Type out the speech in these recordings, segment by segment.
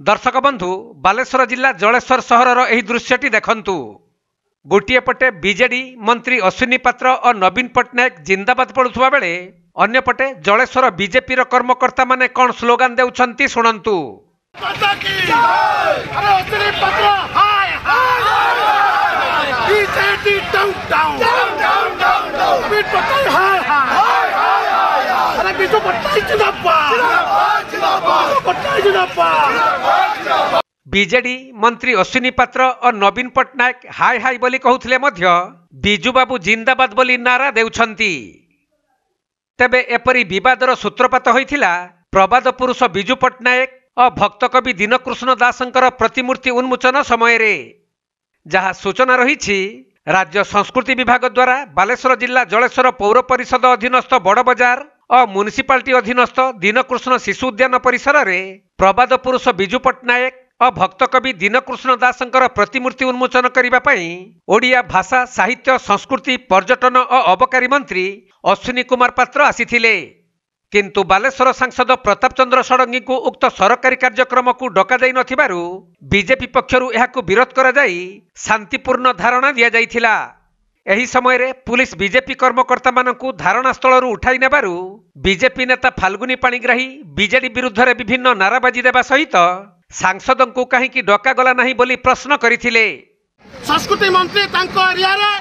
दर्शक बंधु बालेश्वर जिला जलेश्वर सहरर एही दृश्यटी देखंतु। गोटे पटे बीजेडी मंत्री अश्विनी पात्र और नवीन पट्टनायक जिंदाबाद पड़ुवा बेले अन्यपटे जलेश्वर बीजेपी कर्मकर्ता माने कौन स्लोगान देउछंती शुणंतु। बीजेडी मंत्री अश्विनी पात्र और नवीन पट्टनायक हाय हाय बोली कहूथिले मध्य बिजू बाबू जिंदाबाद बोली नारा देउछंती। तेबे एपरी विवादर सूत्रपात होइथिला प्रबाद पुरुष बिजू पट्टनायक और भक्त कवि दीनकृष्ण दासंकर प्रतिमूर्ति उन्मोचन समय रे। जहाँ सूचना रही राज्य संस्कृति विभाग द्वारा बालेश्वर जिला जलेश्वर पौर परिषद अधीनस्थ बड़ बजार और म्युनिसिपालिटी अधीनस्थ दीनकृष्ण शिशु उद्यान परिसर में प्रबाद पुरुष बिजू पट्टनायक और भक्त कवि दीनकृष्ण दासंकर प्रतिमूर्ति उन्मोचन करने ओडिया भाषा साहित्य संस्कृति पर्यटन और अबकारी मंत्री अश्विनी कुमार पात्र आसीथिले। किंतु बालेश्वर सांसद प्रताप चंद्र षडंगी को उक्त सरकारी कार्यक्रम को डका जाई नथिबारु बीजेपी पक्षरु एहाकु विरोध करा जाई शांतिपूर्ण धारणा दिया जाइथिला। एही समय रे पुलिस बीजेपी कर्मकर्ता मानकु धारणा स्थलरु उठाई नेबारु बीजेपी नेता फाल्गुनी पाणिग्राही बीजेडी विरुद्ध रे विभिन्न नाराबाजी देबा सहित सांसदंकु काहेकि डका गला नाही बोली प्रश्न करिथिले। संस्कृति मंत्री तांको एरिया रे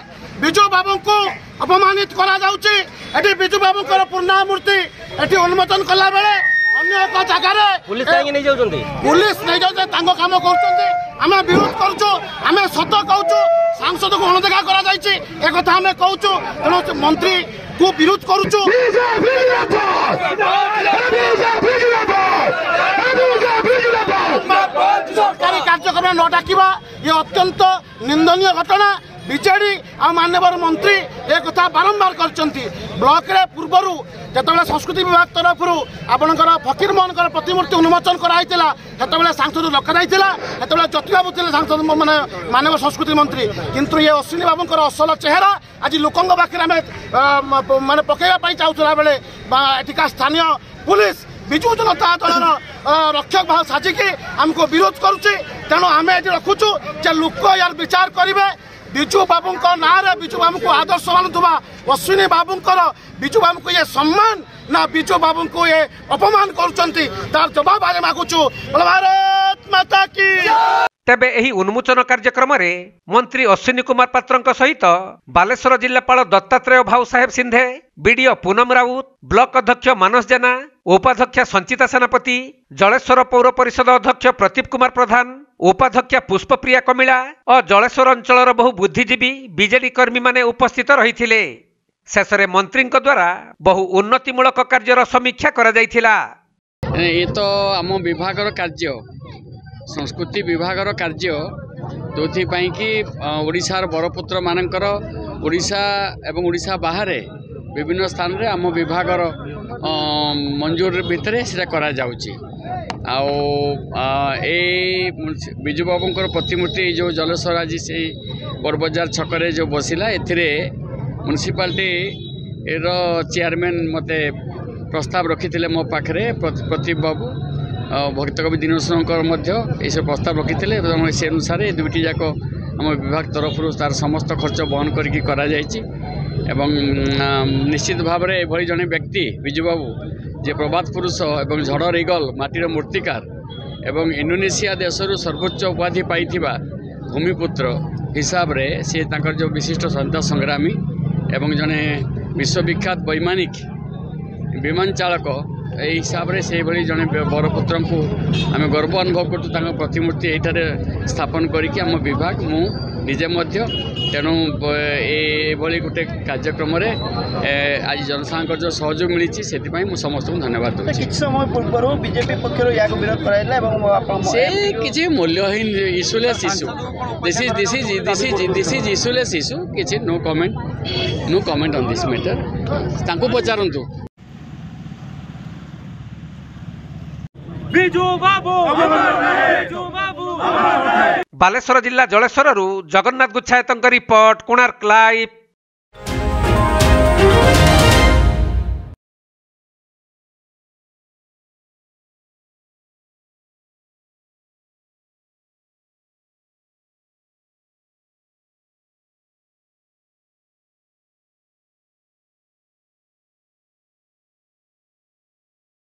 बिजू बाबू को अपमानित करा जाउची। एठी बिजू बाबू को पूर्णामूर्ति एठी उन्मोचन कला बेले अन्य एक जगह रे पुलिस काहे नै जाउचंदी, पुलिस नै जाउचे तांको काम करचंदी। आमे विरोध करचो, आमे सत कहउचो सांसद को अनदेखा करा जाइची ए कथा आमे कहउचो। तेनो मंत्री को विरोध करूचो। सरकारी कार्यक्रम न डाकिबा ये अत्यंत निंदनीय घटना। बीजेडी आ माननीय मंत्री एक कथा बारंबार करचंती। ब्लॉक रे पूर्वरु जतबेले संस्कृति विभाग तरफ आपणकर फकीर मोहन प्रतिमूर्ति उन्मोचन कराइतिला सेतबेले सांसद डका जाइतिला। सेतबेले ज्योति बाबू थिले सांसद माने मानव संस्कृति मंत्री। किंतु ये अश्विनी बाबूंकर असल चेहरा आज लोकंग बाखिर आमे माने पकेଇବା ପାଇଁ चाहुतला बेले एटिका स्थानीय पुलिस बिजू जनता दलर रक्षक भाव साजिकी हमको विरोध करुचे। तेणु आम ये रखुचु जे लोक यार विचार करेंगे बिजू बाबू ना रे बिजू बाबू को आदर्श मानुवा अश्विनी बाबू बिजू बाबू को ये सम्मान ना बिजू बाबू को ये अपमान करुचंती तार जवाब आगे मागुचु। भारत माता की। तेबे एही उन्मोचन कार्यक्रम रे मंत्री अश्विनी कुमार पात्रंक सहित बालेश्वर जिलापाल दत्तात्रेय भाऊ साहेब सिंधे, बीडीओ पूनम राउत, ब्लॉक अध्यक्ष मानस जेना, उपाध्यक्ष संचिता सेनापति, जलेश्वर पौर परिषद अध्यक्ष प्रदीप कुमार प्रधान, उपाध्यक्ष पुष्पप्रिया कमिला और जलेश्वर अंचलर बहु बुद्धिजीवी बीजेडी कर्मी माने उपस्थित रहिथिले। शेषरे मंत्री द्वारा बहु उन्नतिमूलक कार्यर समीक्षा करा जाइथिला। ये तो आम विभागर कार्य संस्कृति विभागर कार्य जोथिपाई कि ओडिशार बड़पुत्र मानकर ओडिशा एवं ओडिशा बाहर विभिन्न स्थान रे आम विभागर मंजूर भितर से करा जाउची। बिजू बाबूंकर प्रतिमूर्ति जो जलेश्वर आज से बड़बजार छकरे जो बसिला एथिरे म्युनिसिपालिटी चेयरमैन मते प्रस्ताव रखी मो पाखे प्रदीप बाबू भक्त कवि दीनकृष्ण सब प्रस्ताव रखी से अनुसार दुईटी जाक आम विभाग तरफ तार समस्त खर्च बहन करा निश्चित भाव में एभली जड़े व्यक्ति बिजू बाबू जे प्रबाद पुरुष एवं झड़ रीगल माटीर मूर्तिकार एवं इंडोनेशिया देशरू सर्वोच्च उपाधि पाई भूमिपुत्र हिसाब रे सी जो विशिष्ट स्वतंत्रता संग्रामी एवं जड़े विश्वविख्यात वैमानिक विमान चालक यही हिसाब से जड़े बरपुत्र को आम गर्व अनुभव कर प्रतिमूर्ति ये स्थापन करके आम विभाग मुझे तेणु ये गोटे कार्यक्रम आज जनसाधारण जो सहयोग मिली से समस्त को धन्यवाद दूँ। किसी समय पूर्व बीजेपी पक्षर या विरोध कराइला किसी मूल्यहीन issueless issue this is issueless issue किसी no comment on this matter पचारतु। बालेश्वर जिला जलेश्वर जगन्नाथ गुच्छायतंक रिपोर्ट कोणार्क लाइव।